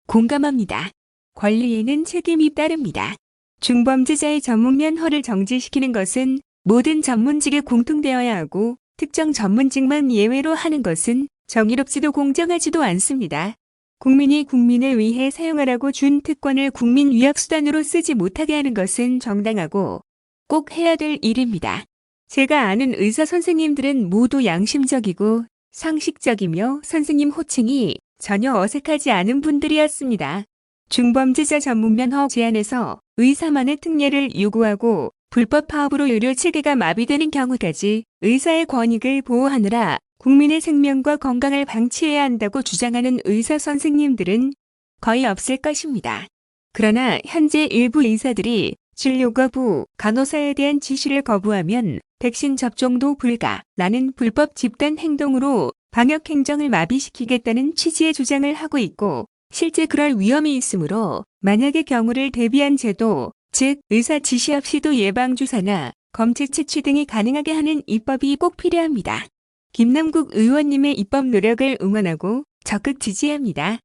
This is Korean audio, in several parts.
공감합니다. 권리에는 책임이 따릅니다. 중범죄자의 전문면허를 정지시키는 것은 모든 전문직에 공통되어야 하고 특정 전문직만 예외로 하는 것은 정의롭지도 공정하지도 않습니다. 국민이 국민을 위해 사용하라고 준 특권을 국민 위협 수단으로 쓰지 못하게 하는 것은 정당하고 꼭 해야 될 일입니다. 제가 아는 의사 선생님들은 모두 양심적이고 상식적이며 선생님 호칭이 전혀 어색하지 않은 분들이었습니다. 중범죄자 전문면허 제한에서 의사만의 특례를 요구하고 불법 파업으로 의료 체계가 마비되는 경우까지 의사의 권익을 보호하느라 국민의 생명과 건강을 방치해야 한다고 주장하는 의사 선생님들은 거의 없을 것입니다. 그러나 현재 일부 의사들이 진료 거부, 간호사에 대한 지시를 거부하면 백신 접종도 불가라는 불법 집단 행동으로 방역 행정을 마비시키겠다는 취지의 주장을 하고 있고 실제 그럴 위험이 있으므로 만약의 경우를 대비한 제도, 즉 의사 지시 없이도 예방주사나 검체 채취 등이 가능하게 하는 입법이 꼭 필요합니다. 김남국 의원님의 입법 노력을 응원하고 적극 지지합니다.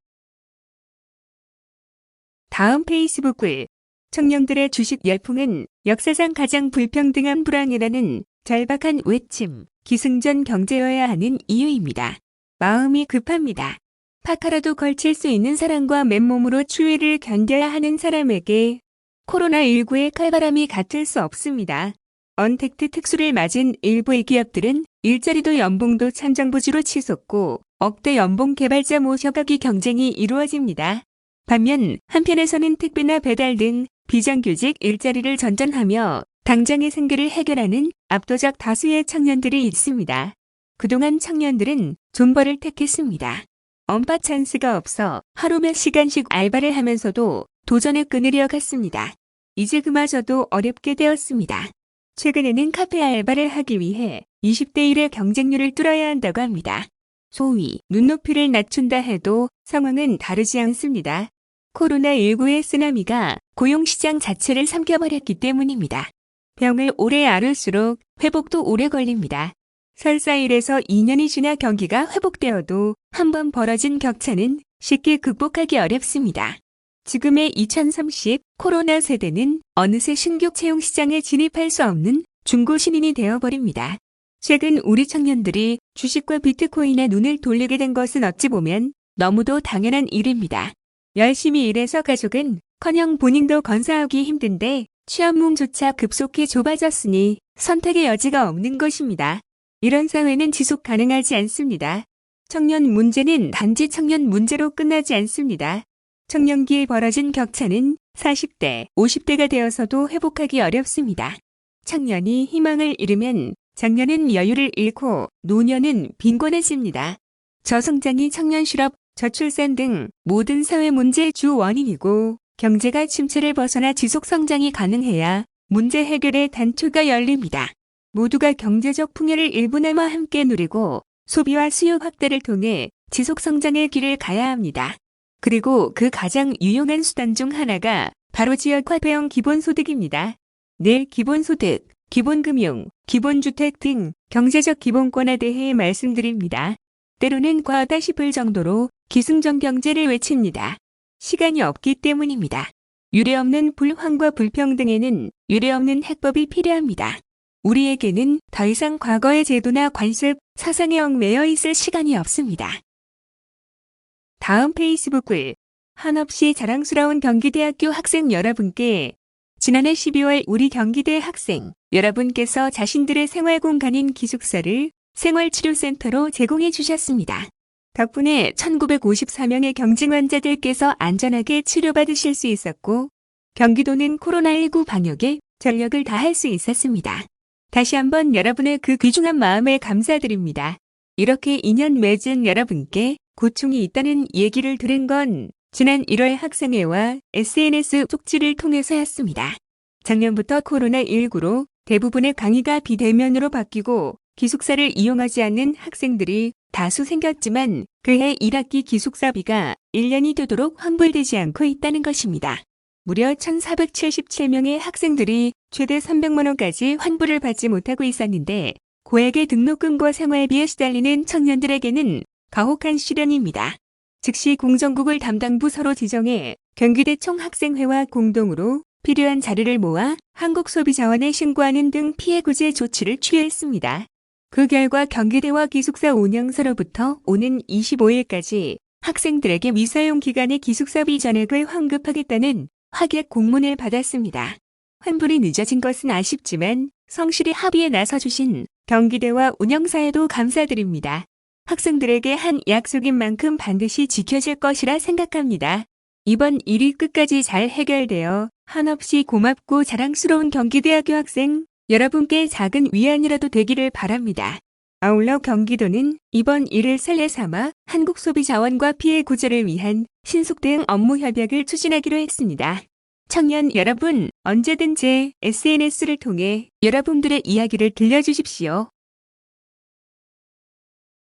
다음 페이스북 글. 청년들의 주식 열풍은 역사상 가장 불평등한 불황이라는 절박한 외침, 기승전 경제여야 하는 이유입니다. 마음이 급합니다. 파카라도 걸칠 수 있는 사람과 맨몸으로 추위를 견뎌야 하는 사람에게 코로나19의 칼바람이 같을 수 없습니다. 언택트 특수를 맞은 일부의 기업들은 일자리도 연봉도 천정부지로 치솟고 억대 연봉 개발자 모셔가기 경쟁이 이루어집니다. 반면 한편에서는 택배나 배달 등 비정규직 일자리를 전전하며 당장의 생계를 해결하는 압도적 다수의 청년들이 있습니다. 그동안 청년들은 존버를 택했습니다. 언파 찬스가 없어 하루 몇 시간씩 알바를 하면서도 도전을 끊으려 갔습니다. 이제 그마저도 어렵게 되었습니다. 최근에는 카페 알바를 하기 위해 20대 1의 경쟁률을 뚫어야 한다고 합니다. 소위 눈높이를 낮춘다 해도 상황은 다르지 않습니다. 코로나19의 쓰나미가 고용시장 자체를 삼켜버렸기 때문입니다. 병을 오래 앓을수록 회복도 오래 걸립니다. 설사 1에서 2년이 지나 경기가 회복되어도 한번 벌어진 격차는 쉽게 극복하기 어렵습니다. 지금의 2030 코로나 세대는 어느새 신규 채용 시장에 진입할 수 없는 중고 신인이 되어버립니다. 최근 우리 청년들이 주식과 비트코인에 눈을 돌리게 된 것은 어찌 보면 너무도 당연한 일입니다. 열심히 일해서 가족은 커녕 본인도 건사하기 힘든데 취업문조차 급속히 좁아졌으니 선택의 여지가 없는 것입니다. 이런 사회는 지속 가능하지 않습니다. 청년 문제는 단지 청년 문제로 끝나지 않습니다. 청년기에 벌어진 격차는 40대, 50대가 되어서도 회복하기 어렵습니다. 청년이 희망을 잃으면 장년은 여유를 잃고 노년은 빈곤해집니다. 저성장이 청년 실업, 저출산 등 모든 사회 문제의 주 원인이고 경제가 침체를 벗어나 지속 성장이 가능해야 문제 해결의 단초가 열립니다. 모두가 경제적 풍요를 일부나마 함께 누리고 소비와 수요 확대를 통해 지속 성장의 길을 가야 합니다. 그리고 그 가장 유용한 수단 중 하나가 바로 지역화폐형 기본소득입니다. 내 기본소득, 기본금융, 기본주택 등 경제적 기본권에 대해 말씀드립니다. 때로는 과하다 싶을 정도로 기승전 경제를 외칩니다. 시간이 없기 때문입니다. 유례없는 불황과 불평등에는 유례없는 해법이 필요합니다. 우리에게는 더 이상 과거의 제도나 관습, 사상에 얽매여 있을 시간이 없습니다. 다음 페이스북 글. 한없이 자랑스러운 경기대학교 학생 여러분께 지난해 12월 우리 경기대 학생 여러분께서 자신들의 생활 공간인 기숙사를 생활치료센터로 제공해 주셨습니다. 덕분에 1954명의 경증 환자들께서 안전하게 치료받으실 수 있었고 경기도는 코로나19 방역에 전력을 다할 수 있었습니다. 다시 한번 여러분의 그 귀중한 마음에 감사드립니다. 이렇게 인연 맺은 여러분께 고충이 있다는 얘기를 들은 건 지난 1월 학생회와 SNS 쪽지를 통해서였습니다. 작년부터 코로나19로 대부분의 강의가 비대면으로 바뀌고 기숙사를 이용하지 않는 학생들이 다수 생겼지만 그해 1학기 기숙사비가 1년이 되도록 환불되지 않고 있다는 것입니다. 무려 1,477명의 학생들이 최대 300만 원까지 환불을 받지 못하고 있었는데 고액의 등록금과 생활비에 시달리는 청년들에게는 가혹한 시련입니다. 즉시 공정국을 담당 부서로 지정해 경기대 총학생회와 공동으로 필요한 자료를 모아 한국소비자원에 신고하는 등 피해 구제 조치를 취했습니다. 그 결과 경기대와 기숙사 운영사로부터 오는 25일까지 학생들에게 미사용 기간의 기숙사비 전액을 환급하겠다는 확약 공문을 받았습니다. 환불이 늦어진 것은 아쉽지만 성실히 합의에 나서주신 경기대와 운영사에도 감사드립니다. 학생들에게 한 약속인 만큼 반드시 지켜질 것이라 생각합니다. 이번 일이 끝까지 잘 해결되어 한없이 고맙고 자랑스러운 경기대학교 학생 여러분께 작은 위안이라도 되기를 바랍니다. 아울러 경기도는 이번 일을 선례 삼아 한국소비자원과 피해 구제를 위한 신속 대응 업무 협약을 추진하기로 했습니다. 청년 여러분, 언제든 제 SNS를 통해 여러분들의 이야기를 들려주십시오.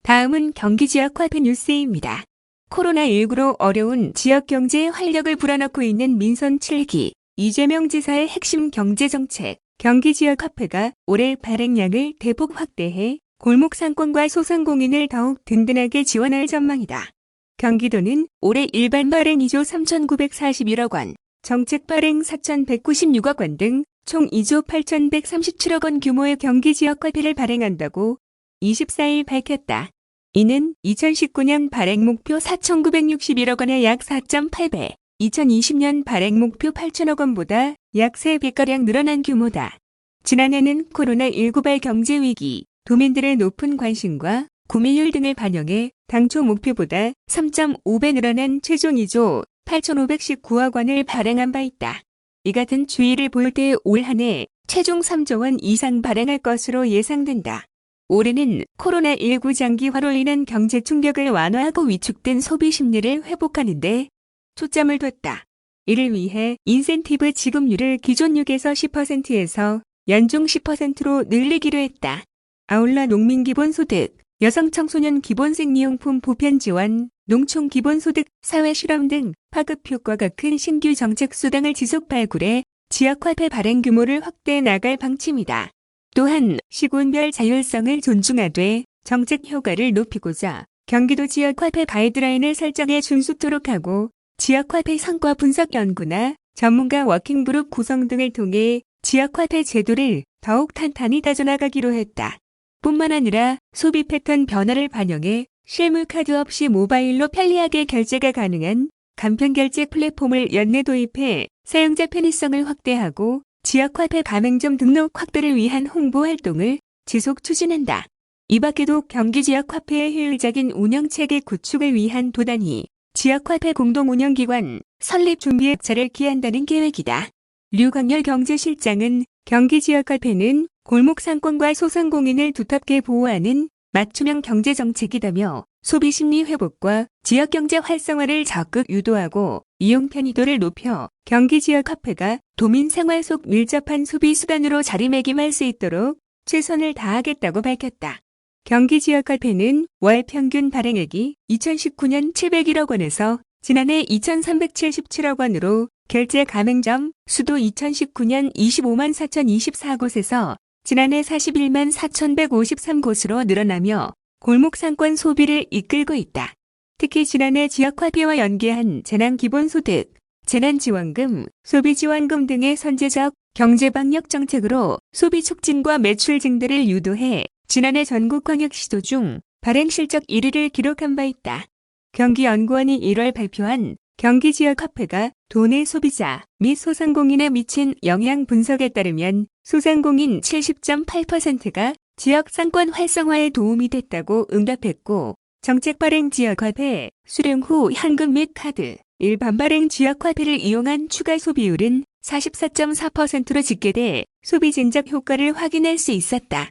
다음은 경기 지역 화폐 뉴스입니다. 코로나19로 어려운 지역 경제에 활력을 불어넣고 있는 민선 7기 이재명 지사의 핵심 경제정책 경기 지역 화폐가 올해 발행량을 대폭 확대해 골목 상권과 소상공인을 더욱 든든하게 지원할 전망이다. 경기도는 올해 일반 발행 2조 3,941억 원, 정책 발행 4,196억 원 등 총 2조 8,137억 원 규모의 경기 지역 화폐를 발행한다고 24일 밝혔다. 이는 2019년 발행 목표 4,961억 원의 약 4.8배, 2020년 발행 목표 8천억 원보다 약 3배가량 늘어난 규모다. 지난해는 코로나19 발 경제 위기, 도민들의 높은 관심과 구매율 등을 반영해 당초 목표보다 3.5배 늘어난 최종 2조 8,519억 원을 발행한 바 있다. 이 같은 추이를 볼 때 올 한 해 최종 3조 원 이상 발행할 것으로 예상된다. 올해는 코로나19 장기화로 인한 경제 충격을 완화하고 위축된 소비 심리를 회복하는 데 초점을 뒀다. 이를 위해 인센티브 지급률을 기존 6에서 10%에서 연중 10%로 늘리기로 했다. 아울러 농민 기본소득, 여성 청소년 기본생리용품 보편 지원, 농촌 기본소득, 사회실험 등 파급 효과가 큰 신규 정책 수당을 지속 발굴해 지역화폐 발행 규모를 확대해 나갈 방침이다. 또한 시군별 자율성을 존중하되 정책 효과를 높이고자 경기도 지역화폐 가이드라인을 설정해 준수토록 하고 지역화폐 성과 분석 연구나 전문가 워킹그룹 구성 등을 통해 지역화폐 제도를 더욱 탄탄히 다져나가기로 했다. 뿐만 아니라 소비 패턴 변화를 반영해 실물카드 없이 모바일로 편리하게 결제가 가능한 간편결제 플랫폼을 연내 도입해 사용자 편의성을 확대하고 지역화폐 가맹점 등록 확대를 위한 홍보 활동을 지속 추진한다. 이 밖에도 경기 지역화폐의 효율적인 운영체계 구축을 위한 도단위 지역화폐 공동운영기관 설립 준비 협차를 기한다는 계획이다. 류광열 경제실장은 경기 지역화폐는 골목 상권과 소상공인을 두텁게 보호하는 맞춤형 경제정책이다며 소비심리 회복과 지역경제 활성화를 적극 유도하고 이용 편의도를 높여 경기 지역화폐가 도민 생활 속 밀접한 소비 수단으로 자리매김할 수 있도록 최선을 다하겠다고 밝혔다. 경기 지역화폐는 월 평균 발행액이 2019년 701억 원에서 지난해 2,377억 원으로 결제 가맹점 수도 2019년 25만 4,024곳에서 지난해 41만 4,153곳으로 늘어나며 골목 상권 소비를 이끌고 있다. 특히 지난해 지역화폐와 연계한 재난기본소득, 재난지원금, 소비지원금 등의 선제적 경제방역 정책으로 소비 촉진과 매출 증대를 유도해 지난해 전국광역시도 중 발행 실적 1위를 기록한 바 있다. 경기연구원이 1월 발표한 경기 지역화폐가 도내 소비자 및 소상공인에 미친 영향 분석에 따르면 소상공인 70.8%가 지역 상권 활성화에 도움이 됐다고 응답했고 정책 발행 지역화폐, 수령 후 현금 및 카드, 일반 발행 지역화폐를 이용한 추가 소비율은 44.4%로 집계돼 소비 진작 효과를 확인할 수 있었다.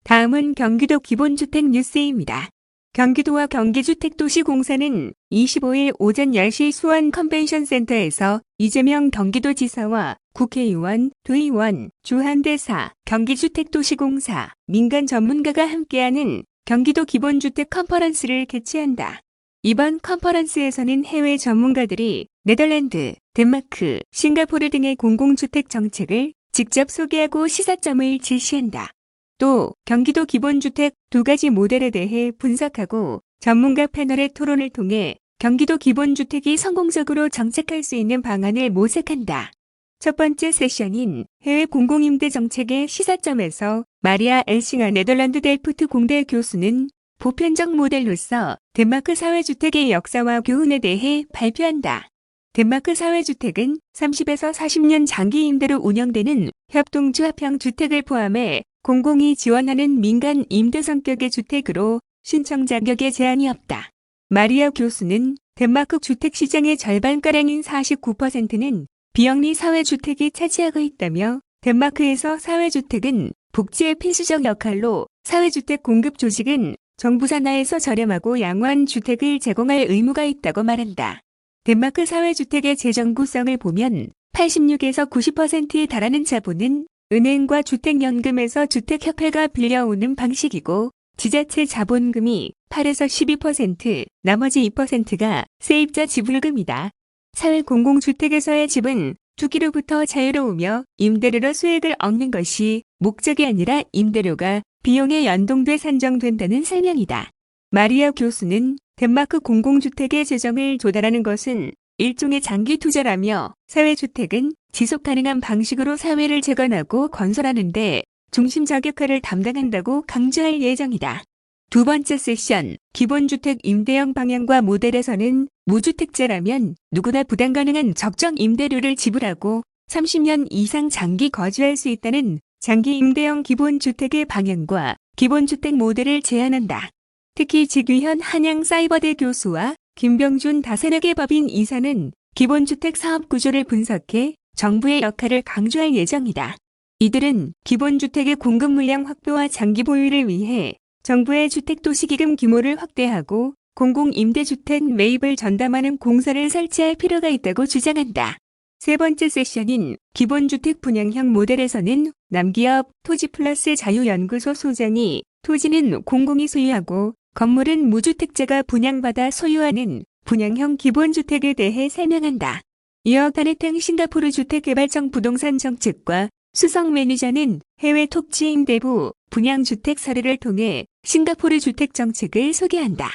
다음은 경기도 기본주택 뉴스입니다. 경기도와 경기주택도시공사는 25일 오전 10시 수원 컨벤션센터에서 이재명 경기도지사와 국회의원, 도의원, 주한대사, 경기주택도시공사, 민간 전문가가 함께하는 경기도 기본주택 컨퍼런스를 개최한다. 이번 컨퍼런스에서는 해외 전문가들이 네덜란드, 덴마크, 싱가포르 등의 공공주택 정책을 직접 소개하고 시사점을 제시한다. 또 경기도 기본주택 두 가지 모델에 대해 분석하고 전문가 패널의 토론을 통해 경기도 기본주택이 성공적으로 정착할 수 있는 방안을 모색한다. 첫 번째 세션인 해외 공공임대 정책의 시사점에서 마리아 엘싱아 네덜란드 델프트 공대 교수는 보편적 모델로서 덴마크 사회주택의 역사와 교훈에 대해 발표한다. 덴마크 사회주택은 30에서 40년 장기 임대로 운영되는 협동조합형 주택을 포함해 공공이 지원하는 민간 임대 성격의 주택으로 신청 자격에 제한이 없다. 마리아 교수는 덴마크 주택시장의 절반가량인 49%는 비영리 사회주택이 차지하고 있다며 덴마크에서 사회주택은 복지의 필수적 역할로 사회주택 공급 조직은 정부 산하에서 저렴하고 양호한 주택을 제공할 의무가 있다고 말한다. 덴마크 사회주택의 재정 구성을 보면 86에서 90%에 달하는 자본은 은행과 주택연금에서 주택협회가 빌려오는 방식이고 지자체 자본금이 8에서 12%, 나머지 2%가 세입자 지불금이다. 사회 공공주택에서의 집은 투기로부터 자유로우며 임대료로 수익을 얻는 것이 목적이 아니라 임대료가 비용에 연동돼 산정된다는 설명이다. 마리아 교수는 덴마크 공공주택의 재정을 조달하는 것은 일종의 장기 투자라며 사회주택은 지속가능한 방식으로 사회를 재건하고 건설하는 데 중심적 역할을 담당한다고 강조할 예정이다. 두 번째 세션, 기본주택 임대형 방향과 모델에서는 무주택자라면 누구나 부담 가능한 적정 임대료를 지불하고 30년 이상 장기 거주할 수 있다는 장기 임대형 기본주택의 방향과 기본주택 모델을 제안한다. 특히 지규현 한양사이버대 교수와 김병준 다세력의 법인 이사는 기본주택 사업 구조를 분석해 정부의 역할을 강조할 예정이다. 이들은 기본주택의 공급 물량 확보와 장기 보유를 위해 정부의 주택도시기금 규모를 확대하고 공공임대주택 매입을 전담하는 공사를 설치할 필요가 있다고 주장한다. 세 번째 세션인 기본주택 분양형 모델에서는 남기업 토지플러스 자유연구소 소장이 토지는 공공이 소유하고 건물은 무주택자가 분양받아 소유하는 분양형 기본주택에 대해 설명한다. 이어 타네탱 싱가포르 주택개발청 부동산 정책과 수석 매니저는 해외 토지임대부 분양주택 사례를 통해 싱가포르 주택 정책을 소개한다.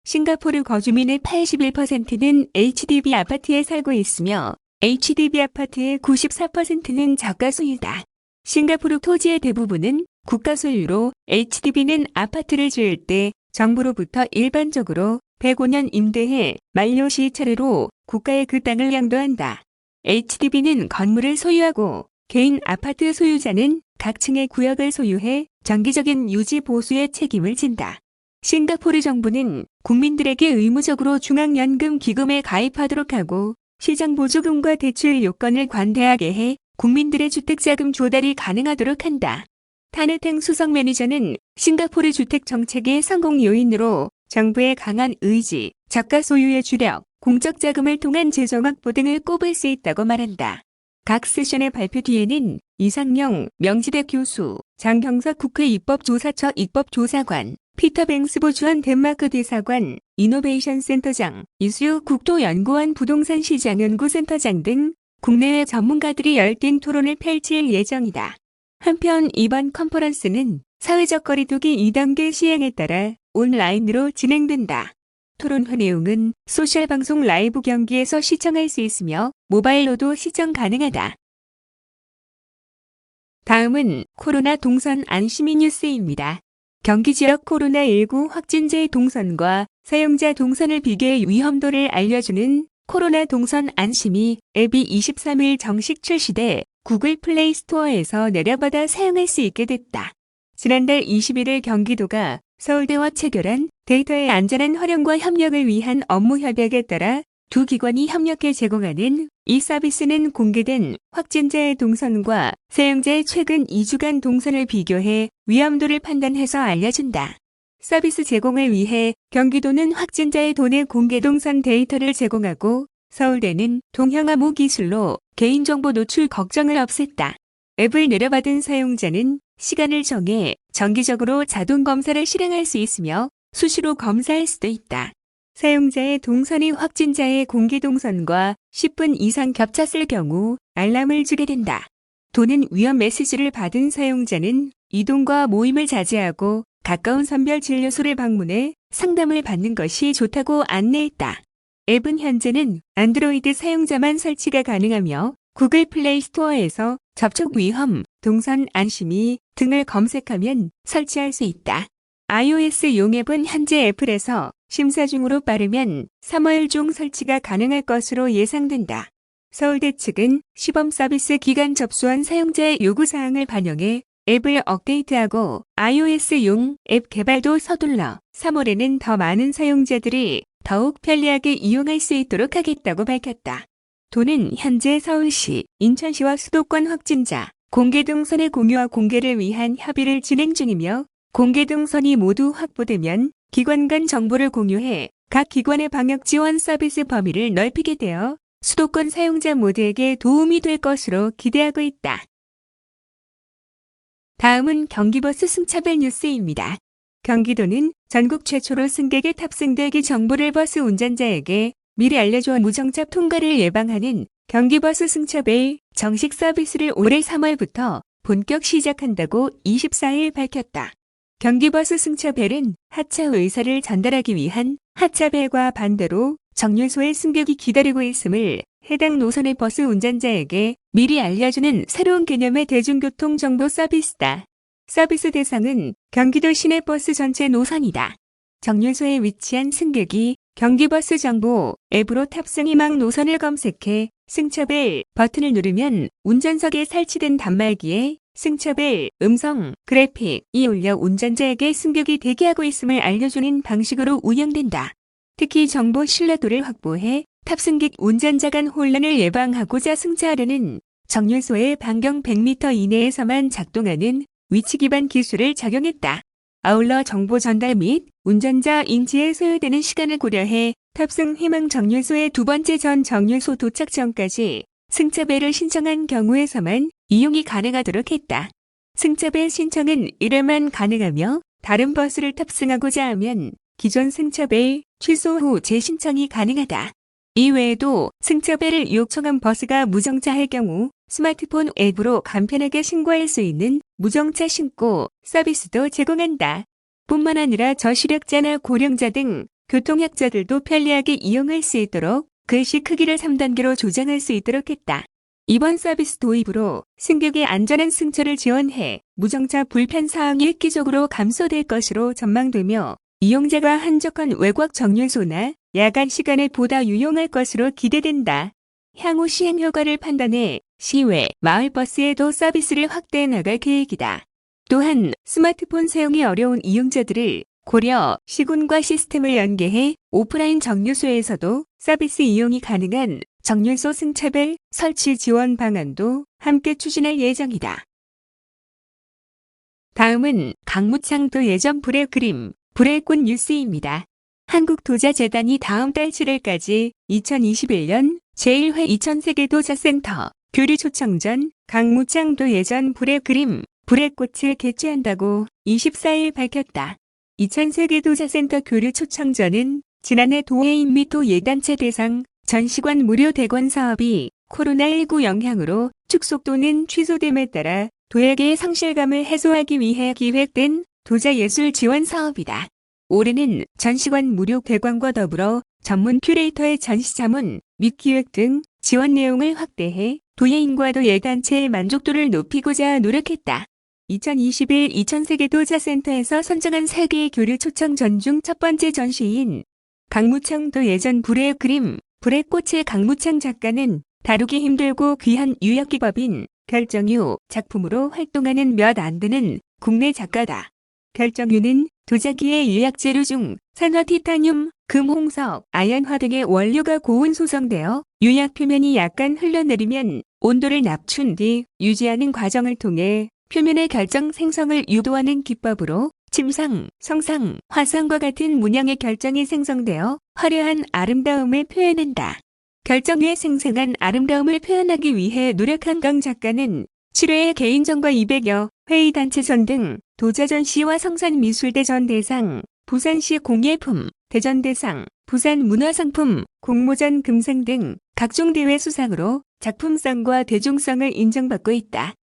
싱가포르 거주민의 81%는 HDB 아파트에 살고 있으며 HDB 아파트의 94%는 저가 소유다. 싱가포르 토지의 대부분은 국가 소유로 HDB는 아파트를 지을 때 정부로부터 일반적으로 105년 임대해 만료 시 차례로 국가에 그 땅을 양도한다. HDB는 건물을 소유하고 개인 아파트 소유자는 각 층의 구역을 소유해 정기적인 유지 보수의 책임을 진다. 싱가포르 정부는 국민들에게 의무적으로 중앙연금 기금에 가입하도록 하고 시장 보조금과 대출 요건을 관대하게 해 국민들의 주택자금 조달이 가능하도록 한다. 타네탱 수석 매니저는 싱가포르 주택 정책의 성공 요인으로 정부의 강한 의지, 저가 소유의 주력, 공적 자금을 통한 재정 확보 등을 꼽을 수 있다고 말한다. 각 세션의 발표 뒤에는 이상영 명지대 교수, 장경석 국회 입법조사처 입법조사관, 피터 뱅스보 주한 덴마크 대사관, 이노베이션 센터장, 이수유 국토연구원 부동산 시장 연구센터장 등 국내외 전문가들이 열띤 토론을 펼칠 예정이다. 한편 이번 컨퍼런스는 사회적 거리두기 2단계 시행에 따라 온라인으로 진행된다. 토론회 내용은 소셜방송 라이브 경기에서 시청할 수 있으며 모바일로도 시청 가능하다. 다음은 코로나 동선 안심이 뉴스입니다. 경기 지역 코로나19 확진자의 동선과 사용자 동선을 비교해 위험도를 알려주는 코로나 동선 안심이 앱이 23일 정식 출시돼 구글 플레이 스토어에서 내려받아 사용할 수 있게 됐다. 지난달 21일 경기도가 서울대와 체결한 데이터의 안전한 활용과 협력을 위한 업무 협약에 따라 두 기관이 협력해 제공하는 이 서비스는 공개된 확진자의 동선과 사용자의 최근 2주간 동선을 비교해 위험도를 판단해서 알려준다. 서비스 제공을 위해 경기도는 확진자의 도내 공개 동선 데이터를 제공하고 서울대는 동형암호 기술로 개인정보 노출 걱정을 없앴다. 앱을 내려받은 사용자는 시간을 정해 정기적으로 자동 검사를 실행할 수 있으며 수시로 검사할 수도 있다. 사용자의 동선이 확진자의 공개 동선과 10분 이상 겹쳤을 경우 알람을 주게 된다. 도는 위험 메시지를 받은 사용자는 이동과 모임을 자제하고 가까운 선별 진료소를 방문해 상담을 받는 것이 좋다고 안내했다. 앱은 현재는 안드로이드 사용자만 설치가 가능하며 구글 플레이 스토어에서 접촉 위험, 동선 안심이 등을 검색하면 설치할 수 있다. iOS용 앱은 현재 애플에서 심사 중으로 빠르면 3월 중 설치가 가능할 것으로 예상된다. 서울대 측은 시범 서비스 기간 접수한 사용자의 요구사항을 반영해 앱을 업데이트하고 iOS용 앱 개발도 서둘러 3월에는 더 많은 사용자들이 더욱 편리하게 이용할 수 있도록 하겠다고 밝혔다. 도는 현재 서울시, 인천시와 수도권 확진자, 공개동선의 공유와 공개를 위한 협의를 진행 중이며 공개동선이 모두 확보되면 기관 간 정보를 공유해 각 기관의 방역 지원 서비스 범위를 넓히게 되어 수도권 사용자 모두에게 도움이 될 것으로 기대하고 있다. 다음은 경기버스 승차별 뉴스입니다. 경기도는 전국 최초로 승객의 탑승 대기 정보를 버스 운전자에게 미리 알려줘 무정차 통과를 예방하는 경기버스 승차별 정식 서비스를 올해 3월부터 본격 시작한다고 24일 밝혔다. 경기버스 승차별은 하차 의사를 전달하기 위한 하차벨과 반대로 정류소에 승객이 기다리고 있음을 해당 노선의 버스 운전자에게 미리 알려주는 새로운 개념의 대중교통 정보 서비스다. 서비스 대상은 경기도 시내버스 전체 노선이다. 정류소에 위치한 승객이 경기버스 정보 앱으로 탑승 희망 노선을 검색해 승차벨 버튼을 누르면 운전석에 설치된 단말기에 승차벨 음성 그래픽이 울려 운전자에게 승객이 대기하고 있음을 알려주는 방식으로 운영된다. 특히 정보 신뢰도를 확보해 탑승객 운전자 간 혼란을 예방하고자 승차하려는 정류소의 반경 100m 이내에서만 작동하는 위치 기반 기술을 적용했다. 아울러 정보 전달 및 운전자 인지에 소요되는 시간을 고려해 탑승 희망 정류소의 두 번째 전 정류소 도착 전까지 승차벨을 신청한 경우에서만 이용이 가능하도록 했다. 승차벨 신청은 1회만 가능하며 다른 버스를 탑승하고자 하면 기존 승차벨 취소 후 재신청이 가능하다. 이외에도 승차벨을 요청한 버스가 무정차할 경우 스마트폰 앱으로 간편하게 신고할 수 있는 무정차 신고 서비스도 제공한다. 뿐만 아니라 저시력자나 고령자 등 교통약자들도 편리하게 이용할 수 있도록 글씨 크기를 3단계로 조정할 수 있도록 했다. 이번 서비스 도입으로 승객의 안전한 승차를 지원해 무정차 불편 사항이 획기적으로 감소될 것으로 전망되며 이용자가 한적한 외곽 정류소나 야간 시간에 보다 유용할 것으로 기대된다. 향후 시행 효과를 판단해 시외, 마을버스에도 서비스를 확대해 나갈 계획이다. 또한 스마트폰 사용이 어려운 이용자들을 고려 시군과 시스템을 연계해 오프라인 정류소에서도 서비스 이용이 가능한 정류소 승차벨 설치 지원 방안도 함께 추진할 예정이다. 다음은 강무창도 예전 불의 그림, 불의 꽃 뉴스입니다. 한국도자재단이 다음 달 7일까지 2021년 제1회 2000세계도자센터 교류 초청 전 강무창도 예전 불의 그림, 불의 꽃을 개최한다고 24일 밝혔다. 2000세계도자센터 교류 초청전은 지난해 도회인 및 도예단체 대상 전시관 무료 대관 사업이 코로나19 영향으로 축소 또는 취소됨에 따라 도예계의 상실감을 해소하기 위해 기획된 도자예술 지원 사업이다. 올해는 전시관 무료 대관과 더불어 전문 큐레이터의 전시 자문 및 기획 등 지원 내용을 확대해 도예인과 도예단체의 만족도를 높이고자 노력했다. 2021 2000세계도자센터에서 선정한 3개의 교류 초청전 중 첫 번째 전시인 강무창도 예전 불의 그림, 불의 꽃의 강무창 작가는 다루기 힘들고 귀한 유역기법인 결정유 작품으로 활동하는 몇 안 되는 국내 작가다. 결정유는 도자기의 유약재료 중 산화 티타늄, 금, 홍석, 아연화 등의 원료가 고온 소성되어 유약 표면이 약간 흘러내리면 온도를 낮춘 뒤 유지하는 과정을 통해 표면의 결정 생성을 유도하는 기법으로 침상, 성상, 화상과 같은 문양의 결정이 생성되어 화려한 아름다움을 표현한다. 결정유에 생생한 아름다움을 표현하기 위해 노력한 강 작가는 7회의 개인전과 200여 회의 단체전 등 도자전시와 성산미술대전 대상, 부산시 공예품, 대전대상, 부산문화상품, 공모전 금상 등 각종 대회 수상으로 작품성과 대중성을 인정받고 있다.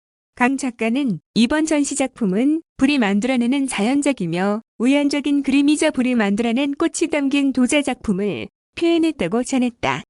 강 작가는 이번 전시작품은 불이 만들어내는 자연적이며 우연적인 그림이자 불이 만들어낸 꽃이 담긴 도자작품을 표현했다고 전했다.